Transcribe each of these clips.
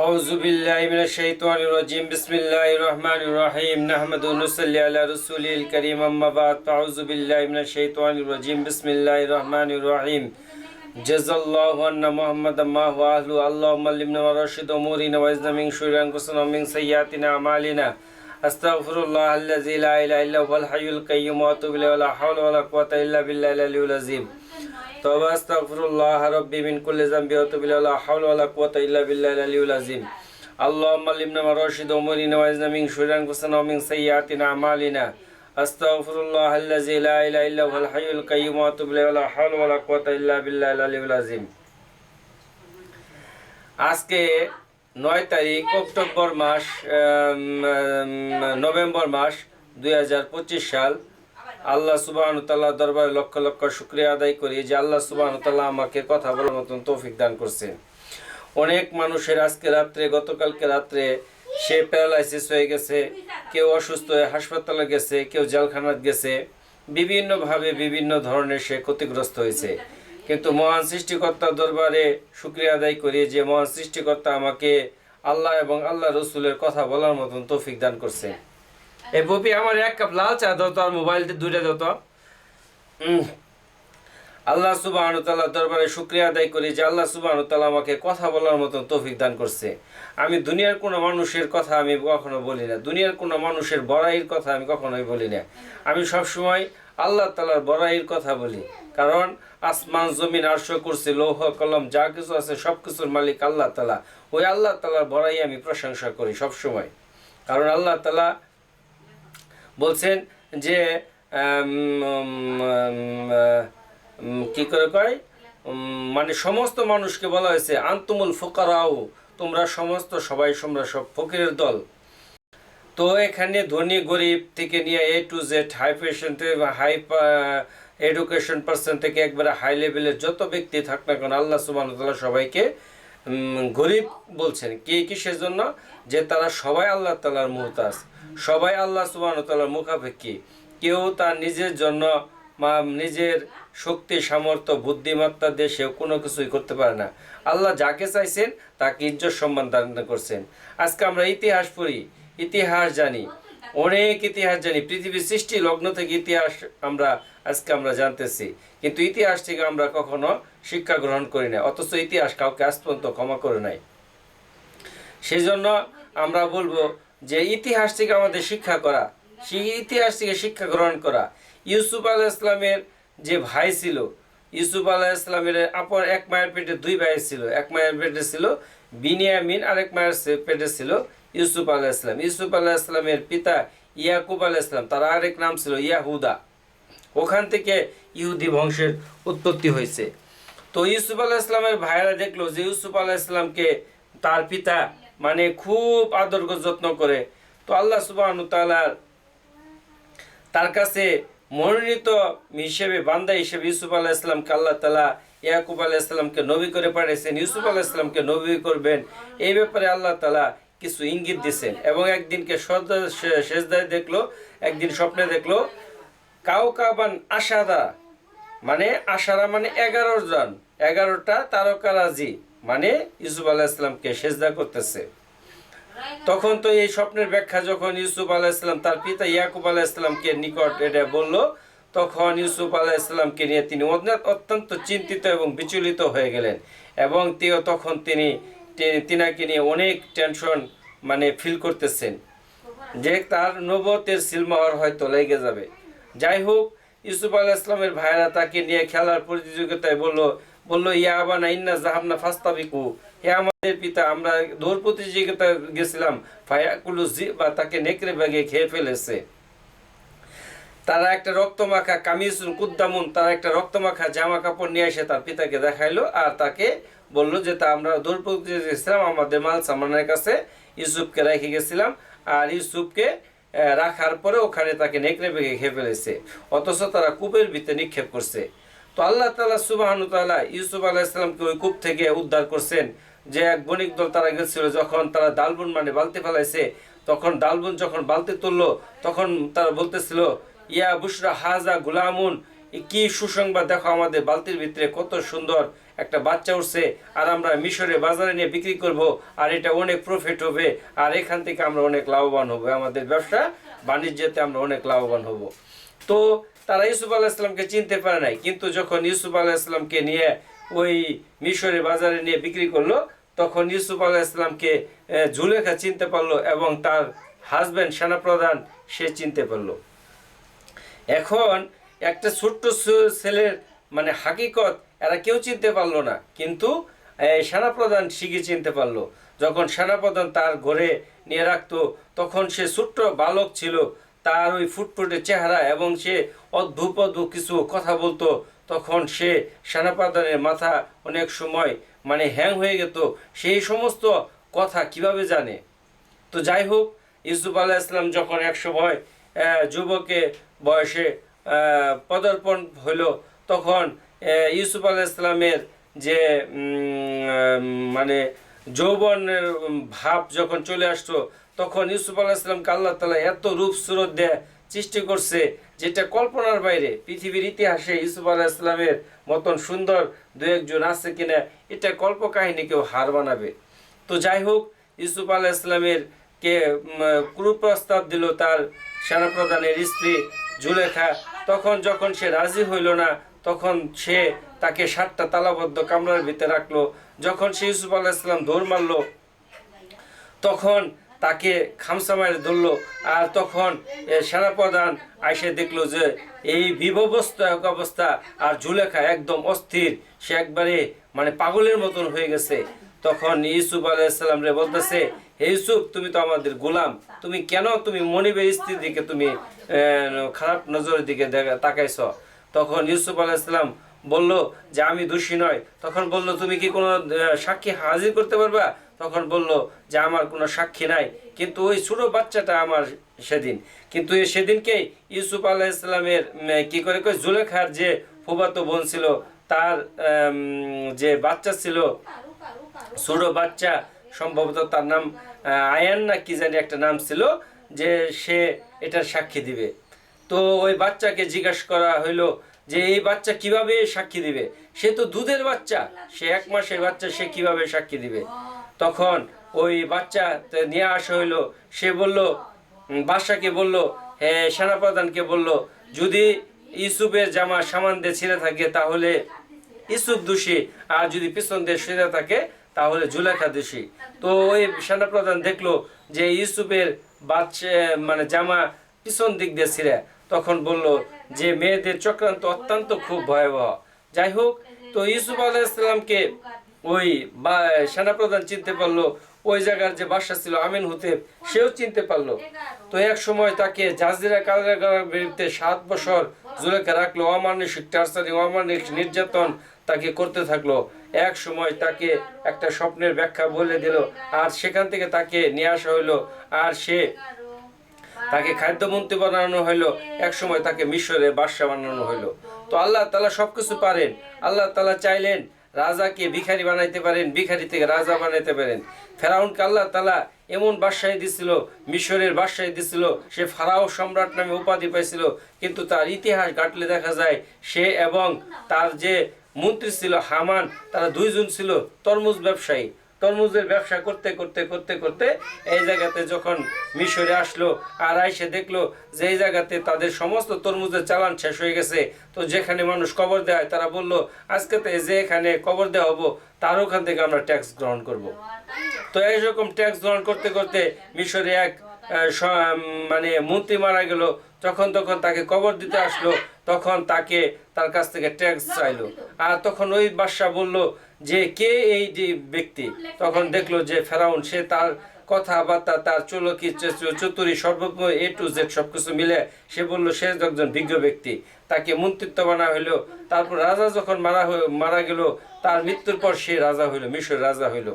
أعوذ بالله من الشيطان الرجيم بسم الله الرحمن الرحيم نحمد ونصلي على رسوله الكريم أما بعد أعوذ بالله من الشيطان الرجيم بسم الله الرحمن الرحيم جزا الله أن محمد ما هو أهله اللهم علمنا ورشد أمورنا وإذن من شرور أنفسنا ومن سيئات أعمالنا أستغفر الله الذي لا إله إلا هو الحي القيوم وأتوب إليه ولا حول ولا قوة إلا بالله العلي العظيم তওবা আস্তাগফিরুল্লাহ রাব্বি মিন কুল্লি যামবি ওয়া তুবু ইলাইহি লা হাওলা ওয়া লা কুওয়াতা ইল্লা বিল্লাহিল আলিয়্যিল আযীম আল্লাহুম্মা আল্লিমনা মা রাশিদ উমুরিনা ওয়া ইজনা মিন শুরুরি আনফুসিনা ওয়া মিন সাইয়্যাতি আমালিনা আস্তাগফিরুল্লাহাল্লাযী লা ইলাহা ইল্লা হুয়াল হাইয়ুল কাইয়্যুম ওয়া আতুবু ইলাইহি ওয়া লা হাওলা ওয়া লা কুওয়াতা ইল্লা বিল্লাহিল আলিয়্যিল আযীম। আজকে 9 তারিখ অক্টোবর মাস নভেম্বর মাস 2025 সাল। আল্লাহ সুবহানাহু ওয়া তাআলা দরবারে লক্ষ লক্ষ শুকরিয়া আদায় করি যে আল্লাহ সুবহানাহু ওয়া তাআলা আমাকে কথা বলার মতন তৌফিক দান করছে। অনেক মানুষের আজকে রাত্রে গতকালকে রাত্রে সে প্যারালাইসিস হয়ে গেছে, কেউ অসুস্থ হয়ে হাসপাতালে গেছে, কেউ জেলখানাত গেছে, বিভিন্নভাবে বিভিন্ন ধরনের সে ক্ষতিগ্রস্ত হয়েছে। কিন্তু মহান সৃষ্টিকর্তার দরবারে শুকরিয়া আদায় করি যে মহান সৃষ্টিকর্তা আমাকে আল্লাহ এবং আল্লাহ রসুলের কথা বলার মতন তৌফিক দান করছে। এই বপি আমার এক কাপ লাল চা দাও তো, আর মোবাইলতে দুইটা দাও তো। আল্লাহ সুবহানাহু ওয়া তাআলার দরবারে শুকরিয়া আদায় করি যে আল্লাহ সুবহানাহু ওয়া তাআলা আমাকে কথা বলার মতন তৌফিক দান করছে। আমি দুনিয়ার কোনো মানুষের কথা আমি কখনো বলি না, দুনিয়ার কোনো মানুষের বড়াইয়ের কথা আমি কখনোই বলি না। আমি সবসময় আল্লাহ তাআলার বড়াইয়ের কথা বলি, কারণ আসমান জমিন আরশ কুরসি লৌহ কলম যা কিছু আছে সব কিছুর মালিক আল্লাহ তাআলা। ওই আল্লাহ তাআলার বড়াই আমি প্রশংসা করি সবসময়, কারণ আল্লাহ তাআলা বলছেন যে কি করে কয়, মানে সমস্ত মানুষকে বলা হয়েছে আনতুমুল ফুকারাউ, তোমরা সমস্ত সবাই সব ফকিরের দল। তো এখানে ধনী গরিব থেকে নিয়ে এ টু জেড হাই পেশন থেকে হাই এডুকেশন পার্সন থেকে একবারে হাই লেভেলের যত ব্যক্তি থাক না কেন আল্লাহ সুবহানাহু ওয়া তাআলা সবাইকে গরিব বলছেন। কিসের জন্য? যে তারা সবাই আল্লাহ তাআলার মুহতাজ, সবাই আল্লাহ সুবহানাহু ওয়া তাআলার মুখাপেক্ষী। কেউ তার নিজের জন্য নিজের শক্তি সামর্থ্য বুদ্ধিমত্তা দিয়ে সেও কোনো কিছুই করতে পারে না। আল্লাহ যাকে চাইছেন তাকে ইজ্জত সম্মান দান করছেন। আজকে আমরা ইতিহাস পড়ি, ইতিহাস জানি, অনেক ইতিহাস জানি, পৃথিবীর সৃষ্টি লগ্ন থেকে ইতিহাস আজকে আমরা জানতেছি, কিন্তু ইতিহাস থেকে আমরা কখনো শিক্ষা গ্রহণ করি না, অথচ ইতিহাস কাউকে আজ পর্যন্ত ক্ষমা করে নাই। সেই জন্য আমরা বলবো যে ইতিহাস থেকে আমাদের শিক্ষা করা, সেই ইতিহাস থেকে শিক্ষা গ্রহণ করা। ইউসুফ আলাইহিস সালামের যে ভাই ছিল, ইউসুফ আলাইহিস সালামের আপন এক মায়ের পেটে দুই ভাই ছিল, এক মায়ের পেটে ছিল বিনিয়ামিন, আরেক মায়ের পেটে ছিল ইউসুফ আলাইহিস সালাম। ইউসুফ আলাইহিস সালামের পিতা ইয়াকুব আলাইহিস সালাম, তার আরেক নাম ছিল ইয়াহুদা, ওখান থেকে ইহুদি বংশের উৎপত্তি হয়েছে। তো ইউসুফ আলাইহিস সালামের ভাইয়েরা দেখলো যে ইউসুফ আলাইহিস সালামকে তার পিতা মানে খুব আদর যত্ন করে। তো আল্লাহ সুবহানাহু ওয়া তাআলা তার কাছে মনোনীত হিসেবে বান্দা হিসেবে ইউসুফ আলাইহিস সালামকে আল্লাহ তাআলা ইয়াকুব আলাইহিস সালামকে নবী করে পাঠিয়েছেন, ইউসুফ আলাইহিস সালামকে নবী করবেন এই ব্যাপারে আল্লাহ তাআলা কিছু ইঙ্গিত দিয়েছেন। এবং একদিনকে সেজদায় দেখলো, একদিন স্বপ্নে দেখলো কাউকাবান আশারা, মানে আশারা মানে 11 জন, 11টা তারকারাজি মানে ইউসুফ আলাইহিস সালামকে সেজদা করতেছে। তখন তো এই স্বপ্নের ব্যাখ্যা যখন ইউসুফ আলাইহিস সালাম তার পিতা ইয়াকুব আলাইহিস সালামকে নিকট এটা বলল, তখন ইউসুফ আলাইহিস সালামকে নিয়ে তিনি অত্যন্ত চিন্তিত এবং বিচলিত হয়ে গেলেন, এবং তখন তিনাকে নিয়ে অনেক টেনশন মানে ফিল করতেছেন যে তার নবুয়তের সিলমোহর হয়তো লেগে যাবে। যাই হোক, ইউসুফ আলাইহিস সালামের ভাইরা তাকে নিয়ে খেলার প্রতিযোগিতায় বলল ইয়া আবানা ইন্না যাহাবনা ফাস্তাবিকু, হে আমাদের পিতা আমরা দৌড় প্রতিযোগিতায় গেছিলাম, ফায়াকুলু যিবা, তাকে নেকড়ে ব্যাগে খেয়ে ফেলেছে। তারা একটা রক্তমাখা কামিজুন কুদ্দামুন, তারা একটা রক্তমাখা জামা কাপড় নিয়ে এসে তার পিতাকে দেখাইলো, আর তাকে বললো যে তা আমরা দৌড় প্রতিযোগিতা গেছিলাম, আমাদের মাল সামানের কাছে ইউসুফকে রেখে গেছিলাম, আর ইউসুফকে রাখার পরে ওখানে তাকে নেকড়ে ব্যাগে খেয়ে ফেলেছে, অথচ তারা কূপের ভিতরে নিক্ষেপ করছে। তো আল্লাহ তাআলা সুবহানাহু ওয়া তাআলা ইউসুফ আলাইহিস সালামকে ওই কূপ থেকে উদ্ধার করছেন। যে এক বণিক দল তারা গেছিল, যখন তারা ডালবুন মানে বালতি ফেলাইছে, তখন ডালবুন যখন বালতি তুললো তখন তারা বলতেছিল ইয়া বুশরা হাজা গুলামুন কি সুসংবাদ, দেখো আমাদের বালতির ভিতরে কত সুন্দর একটা বাচ্চা উঠছে, আর আমরা মিশরে বাজারে নিয়ে বিক্রি করব, আর এটা অনেক প্রফিট হবে, আর এখান থেকে আমরা অনেক লাভবান হব, আমাদের ব্যবসা বাণিজ্যতে আমরা অনেক লাভবান হব। তো তারা ইউসুফ আলাইহিসসালামকে চিনতে পারে নাই, কিন্তু যখন ইউসুফ আলাইহিসসালামকে নিয়ে ওই মিশরে বাজারে নিয়ে বিক্রি করলো, তখন ইউসুফ আলাইহিসসালামকে জুলেখা চিনতে পারলো এবং তার হাজব্যান্ড সেনাপ্রধান সে চিনতে পারলো। এখন একটা ছোট্ট ছেলের মানে হাকিকত এরা কেউ চিনতে পারলো না, কিন্তু সেনাপ্রধান ঠিকই চিনতে পারলো। যখন সেনাপ্রধান তার ঘরে নিয়ে রাখতো, তখন সে ছোট্ট বালক ছিল, তার ওই ফুটফুটে চেহারা এবং সে অদ্ভুত অদ্ভুত কিছু কথা বলতো, তখন সে সেনাপ্রধানের মাথা অনেক সময় মানে হ্যাং হয়ে যেত, সেই সমস্ত কথা কিভাবে জানে। তো যাই হোক, ইউসুফ আলাইহিসসালাম যখন এক সময় যুবকে বয়সে পদার্পণ হইল, তখন ইউসুফ আলাইহিসসালামের যে মানে যৌবনের ভাব যখন চলে আসতো, তখন ইউসুফ আলাইহিসসালামকে আল্লাহ তাআলা এত রূপ সুরত দিয়ে সৃষ্টি করছে যেটা কল্পনার বাইরে। পৃথিবীর ইতিহাসে ইউসুফ আলাইহিসসালামের মতন সুন্দর দু একজন আছে কিনা, এটা কল্প কাহিনী কেউ হার বানাবে। তো যাই হোক, ইউসুফ আলাইহিসসালামের কে কুপ্রস্তাব দিল তার সেনাপ্রধানের স্ত্রী জুলেখা। তখন যখন সে রাজি হইল না, তখন সে তাকে 7টা তালাবদ্ধ কামরার ভিতরে রাখলো। যখন সে ইউসুফ আলাইহিসসালাম দৌড় মারলো, তখন তাকে খামসা মারে ধরলো। আর তখন সেনাপ্রধান আইসে দেখলো যে এই বিভবস্ত এক অবস্থা, আর জুলেখা একদম অস্থির, সে একবারে মানে পাগলের মতন হয়ে গেছে। তখন ইউসুফ আলাইহিসসালাম রে বলতেছে, হে ইউসুফ, তুমি তো আমাদের গোলাম, তুমি কেন তুমি মনিবের স্ত্রীর দিকে তুমি খারাপ নজরের দিকে তাকাইছ? তখন ইউসুফ আলাইহিসসালাম বলল যে আমি দোষী নয়। তখন বলল, তুমি কি কোনো সাক্ষী হাজির করতে পারবা? তখন বলল যে আমার কোনো সাক্ষী নাই, কিন্তু ওই ছোট বাচ্চাটা আমার সেদিন। কিন্তু সেদিনকে ইউসুফ আলাইহিসসালামের কি করে জুলেখার যে ফুফাতো বোন ছিল, তার যে বাচ্চা ছিল, ছোট বাচ্চা, সম্ভবত তার নাম আয়ান না কি জানি একটা নাম ছিল, যে সে এটার সাক্ষী দিবে। তো ওই বাচ্চাকে জিজ্ঞাসা করা হইলো যে এই বাচ্চা কিভাবে সাক্ষী দিবে, সে তো দুধের বাচ্চা, সে 1 মাসের বাচ্চা, সে কিভাবে সাক্ষী দিবে? তখন ওই বাচ্চা নিয়ে আসা হইলো। সে বলল, বাদশাকে বলল, সেনাপ্রধানকে বলল, যদি ইউসুফের জামা সামান দিয়ে ছিঁড়ে থাকে তাহলে ইউসুফ দোষী, আর যদি পিছন দিয়ে ছিঁড়ে থাকে তাহলে জুলেখা দোষী। তো ওই সেনাপ্রধান দেখলো যে ইউসুফের বাচ্চা মানে জামা পিছন দিক দিয়ে ছিঁড়ে, তখন বলল যে মেয়েদের চক্রান্ত অত্যন্ত খুব ভয়াবহ। যাই হোক, তো ইউসুফ আলাইহিসসালামকে ওই সেনাপ্রধান চিনতে পারলো, ওই জায়গার যে বাদশা ছিল আমিন হুতেব, সেও চিনতে পারলো। তো এক সময় তাকে জাজিরা কারাগারের বিরুদ্ধে 7 বছর জুলেখা রাখলো, অমানসিক টার্চারি, অমানসিক নির্যাতন তাকে করতে থাকলো। এক সময় তাকে একটা স্বপ্নের ব্যাখ্যা বলে দিল, আর সেখান থেকে তাকে নিয়ে আসা হইলো, আর সে তাকে খাদ্যমন্ত্রী বানানো হইলো। এক সময় তাকে মিশরে বাদশা বানানো হইলো। তো আল্লাহ তাআলা সবকিছু পারেন। আল্লাহ তাআলা চাইলেন রাজাকে ভিখারি বানাইতে পারেন, ভিখারি থেকে রাজা বানাইতে পারেন। ফেরাউনকে আল্লাহ তাআলা এমন বাদশাহী দিছিল, মিশরের বাদশাহী দিছিল, সে ফারাও সম্রাট নামে উপাধি পাইছিল, কিন্তু তার ইতিহাস ঘাটলে দেখা যায় সে এবং তার যে মন্ত্রী ছিল হামান, তারা 2 জন ছিল তরমুজ ব্যবসায়ী। তরমুজের ব্যবসা করতে করতে করতে করতে এই জায়গাতে যখন মিশরে আসলো, আর আইসে দেখলো যে এই জায়গাতে তাদের সমস্ত তরমুজের চালান শেষ হয়ে গেছে। তো যেখানে মানুষ কবর দেয়, তারা বলল আজকে যে এখানে কবর দেওয়া হবো, তার ওখান থেকে আমরা ট্যাক্স গ্রহণ করব। তো এইরকম ট্যাক্স গ্রহণ করতে করতে মিশরে এক মানে মন্ত্রী মারা গেল। তখন তাকে কবর দিতে আসলো, তখন তাকে তার কাছ থেকে ট্যাক্স চাইলো। আর তখন ওই বাদশা বলল যে কে এই যে ব্যক্তি? তখন দেখলো যে ফেরাউন, সে তার কথাবার্তা, তার চলকি চতুরি সর্বপ্র A to Z সবকিছু মিলে সে বলল সে একজন বিজ্ঞ ব্যক্তি, তাকে মন্ত্রিত্ব বানা হইলো। তারপর রাজা যখন মারা গেল, তার মৃত্যুর পর সে রাজা হইল, মিশর রাজা হইল।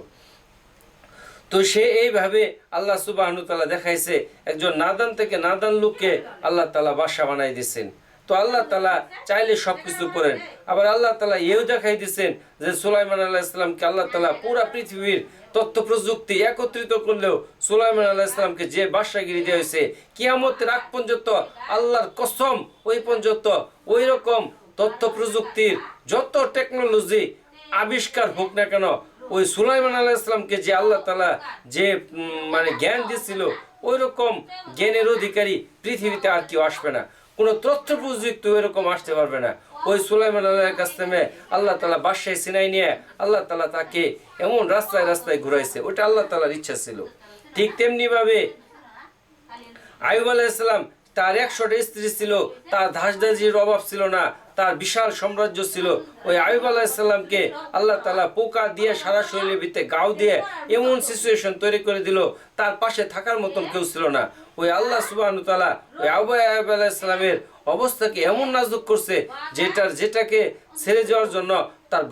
তো সে এইভাবে আল্লাহ সুবহানাহু ওয়া তাআলা দেখাইছে একজন নাদান থেকে নাদান লোককে আল্লাহ তাআলা বাদশা বানাই দিয়েছেন। তো আল্লাহ তাআলা চাইলে সবকিছু করেন। আবার আল্লাহ তাআলা এও দেখাই দিয়েছেন যে সুলাইমান আলাইহিস সালামকে আল্লাহ তাআলা পুরা পৃথিবীর তথ্য প্রযুক্তি একত্রিত করলেও সুলাইমান আলাইহিস সালামকে যে বাদশাগিরি দেওয়া হয়েছে, কিয়ামতের আগ পর্যন্ত আল্লাহর কসম ওই পর্যন্ত ওই রকম তথ্য প্রযুক্তির যত টেকনোলজি আবিষ্কার হোক না কেন, ওই সুলাইমান আলাইহিস সালামকে যে আল্লাহ তাআলা যে মানে জ্ঞান দিয়েছিল, ওই রকম জ্ঞানের অধিকারী পৃথিবীতে আর কেউ আসবে না। কোনো তথ্য প্রযুক্তি ওইরকম আসতে পারবে না। ওই সুলাইমান আলাইহিস কাছ থেকে আল্লাহ তাআলা বাদশাহী সিনাই নিয়ে আল্লাহ তাআলা তাকে এমন রাস্তায় রাস্তায় ঘুরাইছে, ওটা আল্লাহ তাআলার ইচ্ছা ছিল। ঠিক তেমনি ভাবে আইয়ুব আলাইহিস সালাম, তার 100টা স্ত্রী ছিল, তার দাসদাসীর অভাব ছিল না, তার বিশাল সাম্রাজ্য ছিল। ওই আইয়ুব আলাইহিস সালামকে আল্লাহ তাআলা পোকা দিয়ে সারা শরীরের ভিতরে গাও দিয়ে এমন সিচুয়েশন তৈরি করে দিল, তার পাশে থাকার মতন কেউ ছিল না। ওই আল্লাহ সুবহানাহু ওয়া তাআলা ওই আইয়ুব আলাইহিস সালামের অবস্থাকে এমন নাজুক করছে, যেটাকে ছেড়ে যাওয়ার জন্য তার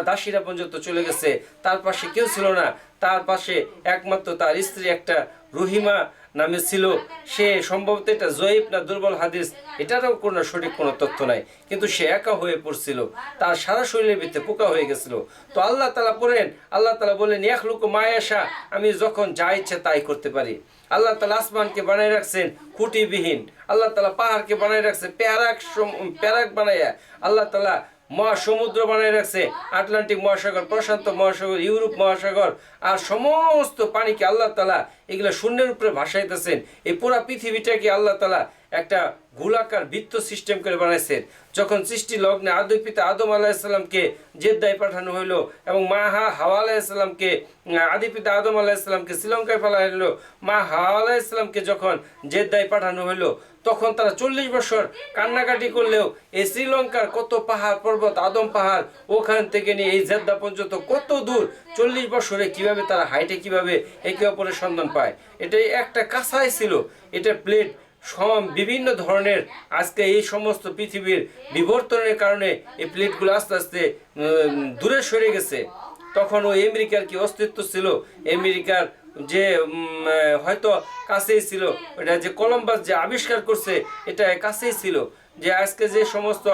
দাসীরা পর্যন্ত চলে গেছে, তার পাশে কেউ ছিল না। তার পাশে একমাত্র তার স্ত্রী একটা রহিমা নামে ছিল। সে সম্ভবত এটা জয়ীফ না দুর্বল হাদিস, এটারও কোনো সঠিক কোনো তথ্য নাই, কিন্তু সে একা হয়ে পড়ছিল, তার সারা শরীরের ভিতরে পোকা হয়ে গেছিল। তো আল্লাহ তাআলা বলেন ইয়াখলুকু মা ইয়াশা, আমি যখন যা ইচ্ছে তাই করতে পারি। আল্লাহ তাআলা আসমানকে বানায় রাখছেন খুঁটিবিহীন, আল্লাহ তাআলা পাহাড়কে বানায় রাখছে প্যারাক বানাইয়া, আল্লাহ তাআলা মহাসমুদ্র বানায় রাখছে, আটলান্টিক মহাসাগর, প্রশান্ত মহাসাগর, ইউরোপ মহাসাগর, আর সমস্ত পানিকে আল্লাহ তাআলা এগুলা শূন্যের উপরে ভাসাইতেছেন। এই পুরা পৃথিবীটাকে আল্লাহ তাআলা একটা গোলাকার বৃত্ত সিস্টেম করে বানাইছেন। যখন সৃষ্টি লগ্নে আদি পিতা আদম আলাইহিস সালামকে জেদ্দায় পাঠানো হইলো এবং মা হাওয়া আলাইহিস সালামকে, আদি পিতা আদম আলাইহিস সালামকে শ্রীলঙ্কায় পাঠানো হইলো, মা হাওয়া আলাইহিস সালামকে যখন জেদ্দায় পাঠানো হইলো, তখন তারা 40 বছর কান্নাকাটি করলেও এই শ্রীলঙ্কার কত পাহাড় পর্বত, আদম পাহাড়, ওখান থেকে নিয়ে এই জেদ্দা পর্যন্ত কত দূর, 40 বছরে কিভাবে তারা হাইটে কিভাবে একে অপরের সন্ধান পায়। এটাই একটা কাঁসাই ছিল, এটা প্লেট বিভিন্ন ধরনের। আজকে এই সমস্ত পৃথিবীর বিবর্তনের কারণে এই প্লেটগুলো আস্তে আস্তে দূরে সরে গেছে। তখন ওই আমেরিকার কি অস্তিত্ব ছিল, আমেরিকার যে হয়তো কাছেই ছিল, এটা যে কলম্বাস যে আবিষ্কার করছে এটা কাছেই ছিল। যে আজকে যে সমস্ত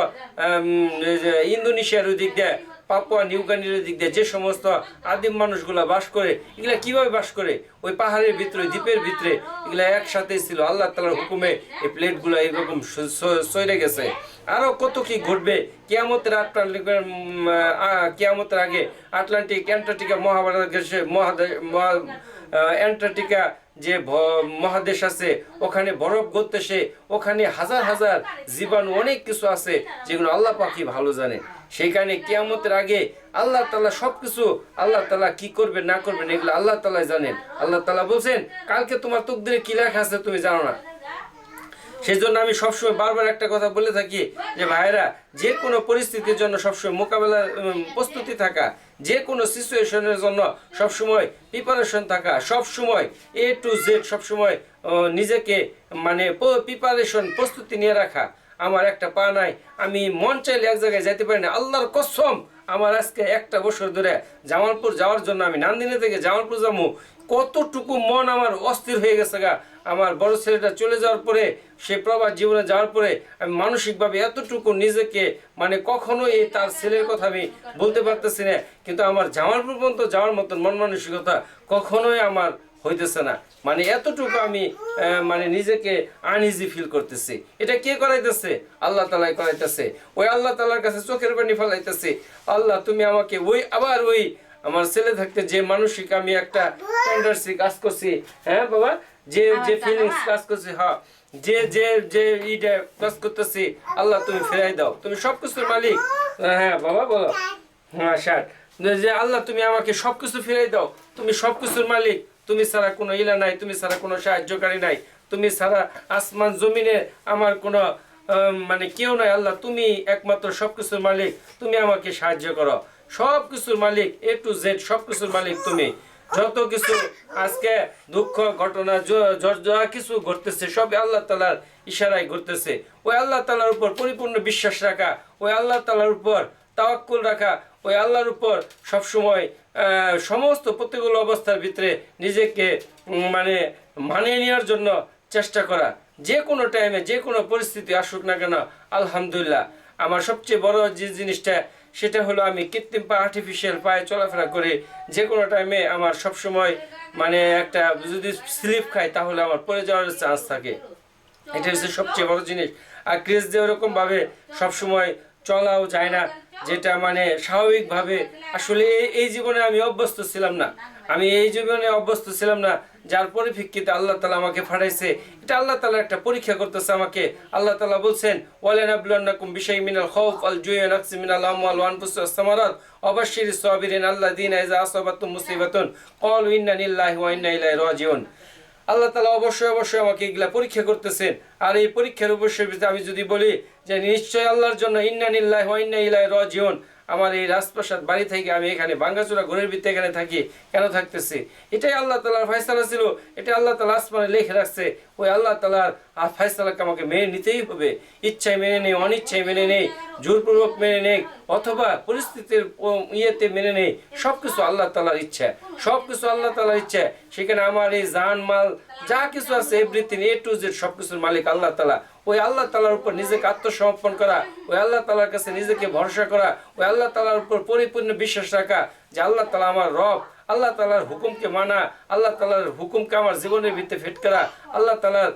ইন্দোনেশিয়ার ওই দিক দিয়ে, পাপুয়া নিউগিনির দিক দিয়ে যে সমস্ত আদিম মানুষগুলা বাস করে, এগুলা কিভাবে বাস করে, ওই পাহাড়ের ভিতরে, দ্বীপের ভিতরে, এগুলা একসাথেই ছিল। আল্লাহ তাআলার হুকুমে এই প্লেটগুলো এইরকম সরে গেছে। আরো কত কি ঘটবে কিয়ামতের আগে। আটলান্টিক অ্যান্টার্কটিকা অ্যান্টার্কটিকা যে মহাদেশ আছে, ওখানে বরফ গলতেছে, ওখানে হাজার হাজার জীবাণু অনেক কিছু আছে যেগুলো আল্লাহ পাকই ভালো জানে। সেইখানে কিয়ামতের আগে আল্লাহ তাআলা সবকিছু, আল্লাহ তাআলা কি করবেন না করবেন এগুলো আল্লাহ তাআলাই জানেন। আল্লাহ তাআলা বলছেন কালকে তোমার তকদিরে কি লেখা আছে তুমি জানো না। সেই জন্য আমি সবসময় বারবার একটা কথা বলে থাকি যে ভাইরা, যে কোনো পরিস্থিতির জন্য সবসময় মোকাবেলার প্রস্তুতি থাকা, যে কোনো সিচুয়েশনের জন্য সবসময় প্রিপারেশন থাকা, সবসময় A to Z সবসময় নিজেকে মানে প্রিপারেশন প্রস্তুতি নিয়ে রাখা। আমার একটা পা নাই, আমি মন চাইলে এক জায়গায় যাইতে পারি না, আল্লাহর কসম আমার আজকে 1 বছর ধরে জামালপুর যাওয়ার জন্য, আমি নান্দিনী থেকে জামালপুর যাবো, কতটুকু মন আমার অস্থির হয়ে গেছে গা। আমার বড় ছেলেটা চলে যাওয়ার পরে, সে প্রবাস জীবনে যাওয়ার পরে আমি মানসিকভাবে এতটুকু নিজেকে মানে কখনোই তার ছেলের কথা আমি বলতে পারতেছি না, কিন্তু আমার জামালপুর পর্যন্ত যাওয়ার মতন মন মানসিকতা কখনোই আমার হইতেছে না। মানে এতটুকু আমি মানে নিজেকে আনইজি ফিল করতেছি। এটা কে করাইতেছে? আল্লাহ তাআলাই করাইতেছে। ওই আল্লাহ তাআলার কাছে চোখের পানি ফেলাইতেছে, আল্লাহ তুমি আমাকে ওই আমার ছেলে থাকতে যে মানসিক আমি একটা টেন্ডারসি কাজ করছি, হ্যাঁ বাবা, যে ফিলিংস কাজ করছি, হ্যাঁ, যে ইটা কাজ করতেছি, আল্লাহ তুমি ফেরাই দাও, তুমি সবকিছুর মালিক। হ্যাঁ বাবা বলো, হ্যাঁ স্যার, যে আল্লাহ তুমি আমাকে সবকিছু ফেরাই দাও, তুমি সবকিছুর মালিক, তুমি ছাড়া কোনো ইলা নাই, তুমি ছাড়া কোনো সাহায্যকারী নাই, তুমি ছাড়া আসমান জমিনে আমার কোনো মানে কেউ নাই। আল্লাহ তুমি একমাত্র সবকিছুর মালিক, তুমি আমাকে সাহায্য করো। সবকিছুর মালিক, A to Z সবকিছুর মালিক তুমি। যত কিছু আজকে দুঃখ ঘটনা যা কিছু ঘটতেছে সবই আল্লাহ তাআলার ইশারায় ঘটতেছে। ওই আল্লাহ তাআলার উপর পরিপূর্ণ বিশ্বাস রাখা, ওই আল্লাহ তাআলার উপর তাওয়াক্কুল রাখা, ওই আল্লাহর উপর সবসময় সমস্ত প্রতিকূল অবস্থার ভিতরে নিজেকে মানে মানিয়ে নেওয়ার জন্য চেষ্টা করা। যে কোনো টাইমে যে কোনো পরিস্থিতি আসুক না কেন, আলহামদুলিল্লাহ। আমার সবচেয়ে বড় যে জিনিসটা সেটা হলো আমি কৃত্রিম পা, আর্টিফিশিয়াল পায়ে চলাফেরা করে যে কোনো টাইমে আমার সবসময় মানে একটা যদি স্লিপ খাই তাহলে আমার পড়ে যাওয়ার চান্স থাকে। এটা হচ্ছে সবচেয়ে বড় জিনিস। আর ক্রেজ দিয়ে ওরকমভাবে সবসময় চলাও যায় না, যেটা মানে স্বাভাবিকভাবে আসলে এই জীবনে আমি অভ্যস্ত ছিলাম না, আমি এই জীবনে অভ্যস্ত ছিলাম না, যার পরিপ্রেক্ষিতে আল্লাহ তাআলা আমাকে পাঠাইছে। এটা আল্লাহ তাআলা একটা পরীক্ষা করতেছে আমাকে। আল্লাহ তাআলা বলছেন ওয়ালানাবলুন্নাকুম বিশাইইন মিনাল খাউফ ওয়াল জুই ওয়া নাকসিম মিনাল আমওয়াল ওয়া আনফুসি ওয়াস সামারাত ওয়া বাশশিরিস সাবিরিন আল্লাযীনা ইযা আসাবাতুহুম মুসিবাতুন ক্বালু ইন্না লিল্লাহি ওয়া ইন্না ইলাইহি রাজিউন। আল্লাহ তাআলা অবশ্যই আমাকে এগুলা পরীক্ষা করতেছেন। আর এই পরীক্ষার অবশ্যই আমি যদি বলি যে নিশ্চয় আল্লাহর জন্য ইন্না লিল্লাহি ওয়া ইন্না ইলাইহি রাজিউন, আমার এই রাজপ্রাসাদ বাড়ি থেকে আমি এখানে ভাঙ্গাচোরা ঘরের ভিতরে এখানে থাকি, কেন থাকতেছি? এটাই আল্লাহ তাআলার ফয়সালা ছিল, এটা আল্লাহ তাআলা আসমানে লিখে রাখছে। ওই আল্লাহ তাআলার ফয়সালাকে আমাকে মেনে নিতেই হবে। ইচ্ছায় মেনে নেই, অনিচ্ছায় মেনে নেই, জোরপূর্বক মেনে নেই, অথবা পরিস্থিতির ইয়েতে মেনে নেই, সবকিছু আল্লাহ তাআলার ইচ্ছা, সবকিছু আল্লাহ তাআলার ইচ্ছা। সেখানে আমার এই জান মাল যা কিছু আছে এভরিথিং A to Z সবকিছুর মালিক আল্লাহ তাআলা। ওই আল্লাহ তাআলার উপর নিজেকে আত্মসমর্পণ করা, ওই আল্লাহ তাআলার কাছে নিজেকে ভরসা করা, ওই আল্লাহ তাআলার উপর পরিপূর্ণ বিশ্বাস রাখা যে আল্লাহ তাআলা আমার রব, আল্লাহ তাআলার হুকুমকে মানা, আল্লাহ তাআলার হুকুমকে আমার জীবনের ভিতরে ফিট করা, আল্লাহ তাআলার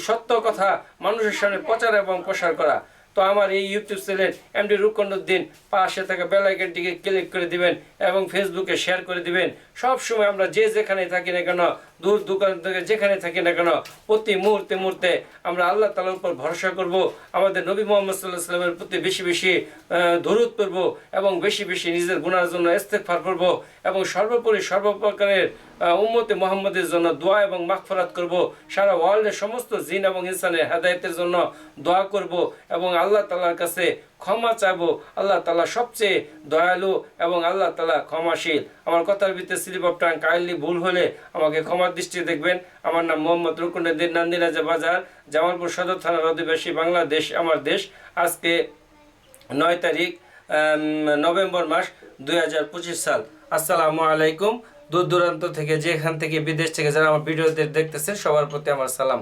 সত্য কথা মানুষের সামনে প্রচার এবং প্রসার করা। তো আমার এই ইউটিউব চ্যানেল এমডি রুকনুদ্দিন, পাশে থাকা বেল আইকনটিকে ক্লিক করে দিবেন এবং ফেসবুকে শেয়ার করে দিবেন। সব সময় আমরা যে যেখানে থাকি না কেন, দূর দোকান থেকে যেখানে থাকি না কেন, প্রতি মুহূর্তে আমরা আল্লাহ তাআলার উপর ভরসা করব, আমাদের নবী মুহাম্মদ সাল্লাল্লাহু আলাইহি ওয়াসাল্লামের প্রতি বেশি বেশি দরুদ পড়ব এবং বেশি বেশি নিজের গুনার জন্য ইস্তেগফার করব এবং সর্বোপরি সর্বপ্রকারের উম্মতে মুহাম্মাদের জন্য দোয়া এবং মাগফিরাত করব। সারা ওয়ার্ল্ডের সমস্ত জিন এবং ইনসানের হেদায়েতের জন্য দোয়া করব এবং আল্লাহ তাআলার কাছে ক্ষমা চাইবো। আল্লাহ তাআলা সবচেয়ে দয়ালু এবং আল্লাহ তাআলা ক্ষমাশীল। আমার কথার ভিতরে স্লিপ অফ টাং কাইন্ডলি ভুল হলে আমাকে ক্ষমার দৃষ্টিতে দেখবেন। আমার নাম মোহাম্মদ রুকনুদ্দিন, নান্দিরাজা বাজার, জামালপুর সদর থানার অধিবাসী, বাংলাদেশ আমার দেশ। আজকে 9 তারিখ নভেম্বর মাস 2025 সাল। আসসালামু আলাইকুম। দূর দূরান্ত থেকে, যেখান থেকে, বিদেশ থেকে যারা আমার ভিডিও দেখতেছেন সবার প্রতি আমার সালাম।